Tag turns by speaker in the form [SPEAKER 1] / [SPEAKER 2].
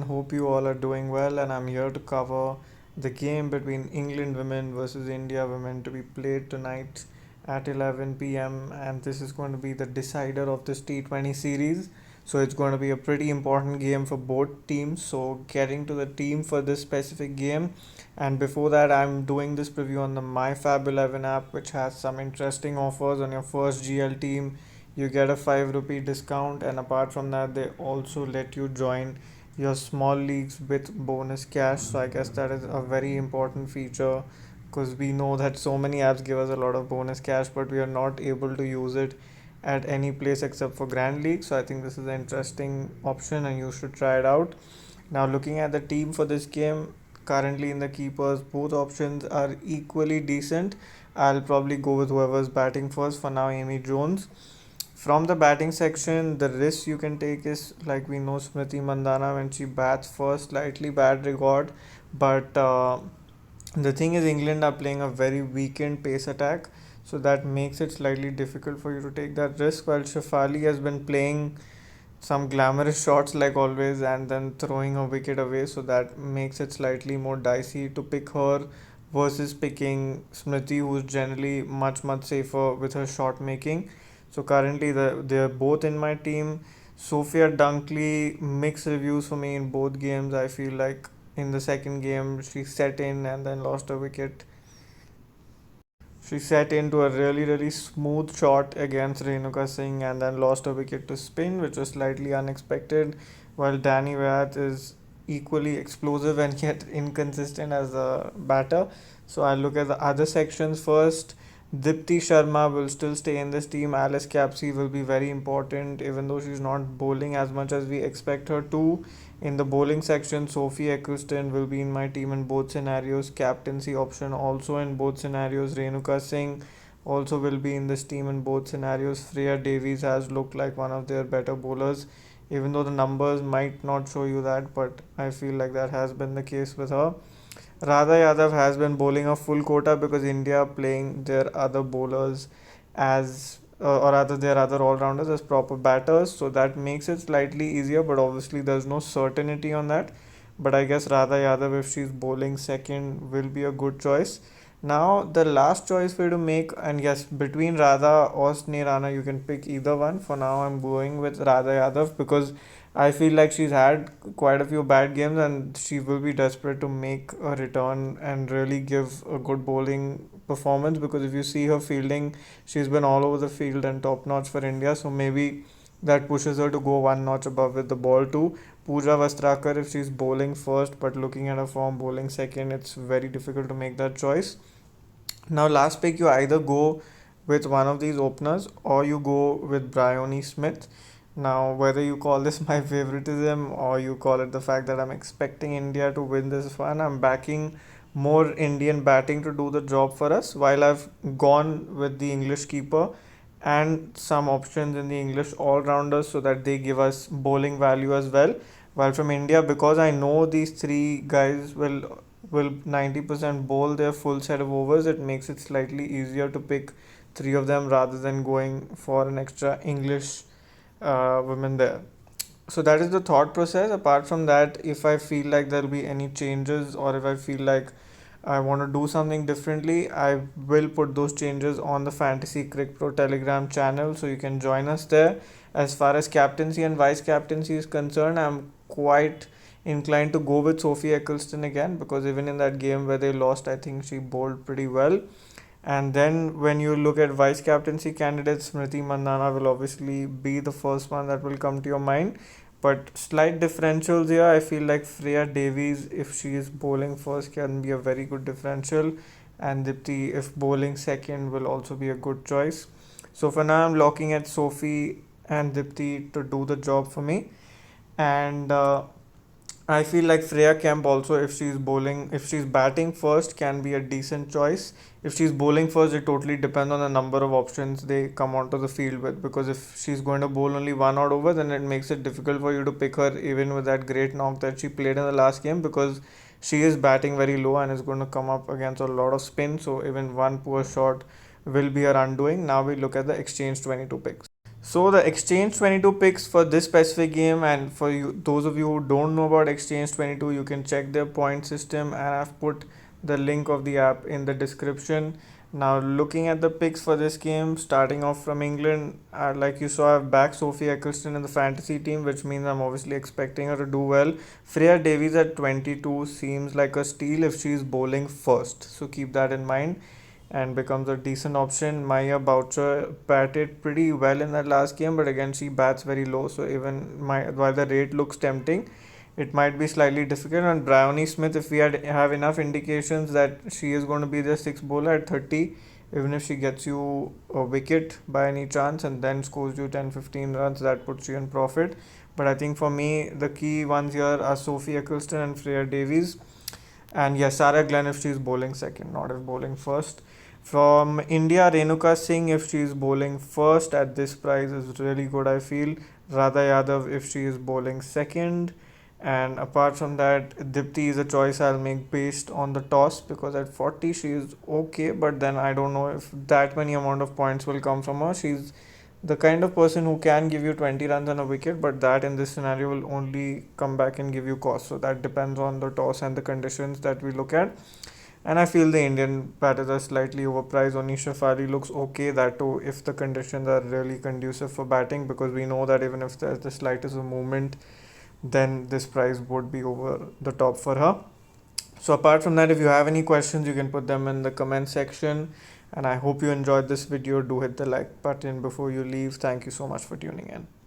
[SPEAKER 1] Hope you all are doing well, and I'm here to cover the game between England women versus India women to be played tonight at 11 p.m. And this is going to be the decider of this T20 series. So it's going to be a pretty important game for both teams. So getting to the team for this specific game, and before that, I'm doing this preview on the MyFab11 app, which has some interesting offers on your first GL team. You get a 5 rupee discount, and apart from that, they also let you join your small leagues with bonus cash. So I guess that is a very important feature because we know that so many apps give us a lot of bonus cash, but we are not able to use it at any place except for Grand League. So I think this is an interesting option and you should try it out. Now, looking at the team for this game, currently in the keepers, both options are equally decent. I'll probably go with whoever's batting first for now, Amy Jones. From the batting section, the risk you can take is like we know Smriti Mandana when she bats first, slightly bad record. But the thing is, England are playing a very weakened pace attack, so that makes it slightly difficult for you to take that risk. While Shafali has been playing some glamorous shots like always and then throwing a wicket away, so that makes it slightly more dicey to pick her versus picking Smriti, who's generally much safer with her shot making. So currently they're both in my team. Sophia Dunkley, mixed reviews for me in both games. I feel like in the second game she set in and then lost a wicket. She set into a really smooth shot against Renuka Singh and then lost a wicket to spin, which was slightly unexpected. While Danny Wyatt is equally explosive and yet inconsistent as a batter. So I'll look at the other sections first. Dipti Sharma will still stay in this team. Alice Capsey will be very important, even though she's not bowling as much as we expect her to. In the bowling section, Sophie Eccleston will be in my team in both scenarios. Captaincy option also in both scenarios. Renuka Singh also will be in this team in both scenarios. Freya Davies has looked like one of their better bowlers, even though the numbers might not show you that, but I feel like that has been the case with her. Radha Yadav has been bowling a full quota because India are playing their other bowlers as or rather their other all-rounders as proper batters, so that makes it slightly easier, but obviously there's no certainty on that. But I guess Radha Yadav, if she's bowling second, will be a good choice. Now the last choice for you to make, and yes, between Radha or Sneh Rana, you can pick either one. For now, I'm going with Radha Yadav because I feel like she's had quite a few bad games and she will be desperate to make a return and really give a good bowling performance, because if you see her fielding, she's been all over the field and top notch for India. So maybe that pushes her to go one notch above with the ball too. Pooja Vastrakar, if she's bowling first, but looking at her form bowling second, it's very difficult to make that choice. Now, last pick, you either go with one of these openers or you go with Bryony Smith. Now, whether you call this my favoritism or you call it the fact that I'm expecting India to win this one, I'm backing more Indian batting to do the job for us, while I've gone with the English keeper and some options in the English all rounders so that they give us bowling value as well. While from India, because I know these three guys will 90% bowl their full set of overs, it makes it slightly easier to pick three of them rather than going for an extra English women there. So that is the thought process. Apart from that, if I feel like there'll be any changes or if I feel like I want to do something differently, I will put those changes on the Fantasy Crick Pro Telegram channel, so you can join us there. As far as captaincy and vice captaincy is concerned, I'm quite inclined to go with Sophie Eccleston again, because even in that game where they lost, I think she bowled pretty well. And then when you look at vice captaincy candidates, Smriti Mandana will obviously be the first one that will come to your mind. But slight differentials here, I feel like Freya Davies, if she is bowling first, can be a very good differential. And Dipti, if bowling second, will also be a good choice. So for now, I'm locking at Sophie and Dipti to do the job for me. And I feel like Freya Kemp also, if she's batting first, can be a decent choice. If she's bowling first, it totally depends on the number of options they come onto the field with. Because if she's going to bowl only one odd over, then it makes it difficult for you to pick her, even with that great knock that she played in the last game, because she is batting very low and is going to come up against a lot of spin. So even one poor shot will be her undoing. Now we look at the exchange 22 picks. So the Exchange 22 picks for this specific game, and for you, those of you who don't know about Exchange 22, you can check their point system, and I've put the link of the app in the description. Now, looking at the picks for this game, starting off from England, like you saw, I've backed Sophie Eccleston in the fantasy team, which means I'm obviously expecting her to do well. Freya Davies at 22 seems like a steal if she's bowling first, so keep that in mind and becomes a decent option. Maya Boucher batted pretty well in that last game, but again she bats very low, so even while the rate looks tempting, it might be slightly difficult. And Bryony Smith, if we have enough indications that she is going to be the sixth bowler at 30, even if she gets you a wicket by any chance and then scores you 10-15 runs, that puts you in profit. But I think for me, the key ones here are Sophie Eccleston and Freya Davies. And yes, Sarah Glenn if she's bowling second, not if bowling first. From India, Renuka Singh if she's bowling first at this price is really good, I feel. Radha Yadav if she is bowling second. And apart from that, Dipti is a choice I'll make based on the toss, because at 40 she is okay, but then I don't know if that many amount of points will come from her. She's the kind of person who can give you 20 runs on a wicket, but that in this scenario will only come back and give you cost. So that depends on the toss and the conditions that we look at. And I feel the Indian batters are slightly overpriced. Onisha Fari looks okay, that too, if the conditions are really conducive for batting, because we know that even if there's the slightest of movement, then this price would be over the top for her. So apart from that, if you have any questions, you can put them in the comment section. And I hope you enjoyed this video. Do hit the like button before you leave. Thank you so much for tuning in.